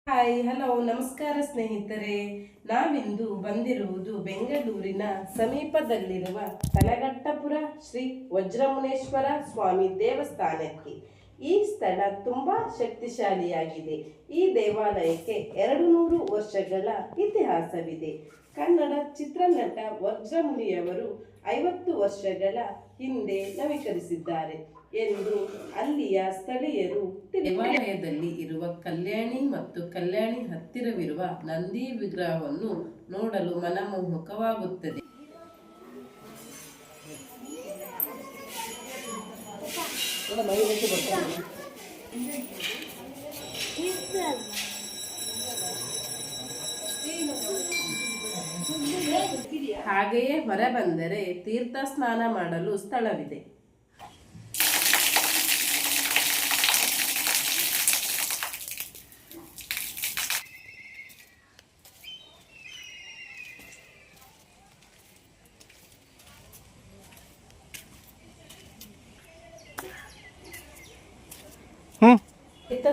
Hi hello ನಮಸ್ಕಾರ ಸ್ನೇಹಿತರೆ. ನಾವಿಂದು ಬಂದಿರುವುದು ಬೆಂಗಳೂರಿನ ಸಮೀಪದಲ್ಲಿರುವ ಕನಗಟ್ಟಪುರ ಶ್ರೀ ವಜ್ರಮುನೇಶ್ವರ ಸ್ವಾಮಿ ದೇವಸ್ಥಾನಕ್ಕೆ. ಈ ಸ್ಥಳ ತುಂಬಾ ಶಕ್ತಿಶಾಲಿಯಾಗಿದೆ. ಈ ದೇವಾಲಯಕ್ಕೆ 200 ವರ್ಷಗಳ ಇತಿಹಾಸವಿದೆ. ಕನ್ನಡ ಚಿತ್ರನಟ ವಜ್ರಮುನಿಯವರು 50 ವರ್ಷಗಳ ಹಿಂದೆ ನವೀಕರಿಸಿದ್ದಾರೆ ಎಂದು ಅಲ್ಲಿಯ ಸ್ಥಳೀಯರು. ದೇವಾಲಯದಲ್ಲಿ ಇರುವ ಕಲ್ಯಾಣಿ ಮತ್ತು ಕಲ್ಯಾಣಿ ಹತ್ತಿರವಿರುವ ನಂದಿ ವಿಗ್ರಹವನ್ನು ನೋಡಲು ಮನಮೋಹಕವಾಗುತ್ತದೆ. ಹಾಗೆಯೇ ಹೊರಬಂದರೆ ತೀರ್ಥ ಸ್ನಾನ ಮಾಡಲು ಸ್ಥಳವಿದೆ.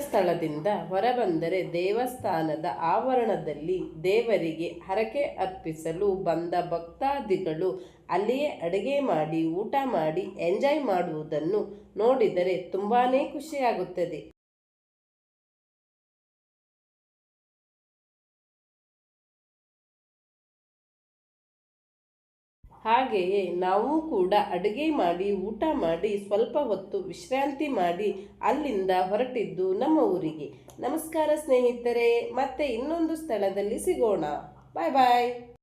ಸ್ಥಳದಿಂದ ಹೊರಬಂದರೆ ದೇವಸ್ಥಾನದ ಆವರಣದಲ್ಲಿ ದೇವರಿಗೆ ಹರಕೆ ಅರ್ಪಿಸಲು ಬಂದ ಭಕ್ತಾದಿಗಳು ಅಲ್ಲಿಯೇ ಅಡುಗೆ ಮಾಡಿ ಊಟ ಮಾಡಿ ಎಂಜಾಯ್ ಮಾಡುವುದನ್ನು ನೋಡಿದರೆ ತುಂಬಾನೇ ಖುಷಿಯಾಗುತ್ತದೆ. ಹಾಗೆಯೇ ನಾವು ಕೂಡ ಅಡುಗೆ ಮಾಡಿ ಊಟ ಮಾಡಿ ಸ್ವಲ್ಪ ಹೊತ್ತು ವಿಶ್ರಾಂತಿ ಮಾಡಿ ಅಲ್ಲಿಂದ ಹೊರಟಿದ್ದು ನಮ್ಮ ಊರಿಗೆ. ನಮಸ್ಕಾರ ಸ್ನೇಹಿತರೆ, ಮತ್ತೆ ಇನ್ನೊಂದು ಸ್ಥಳದಲ್ಲಿ ಸಿಗೋಣ. ಬಾಯ್ ಬಾಯ್.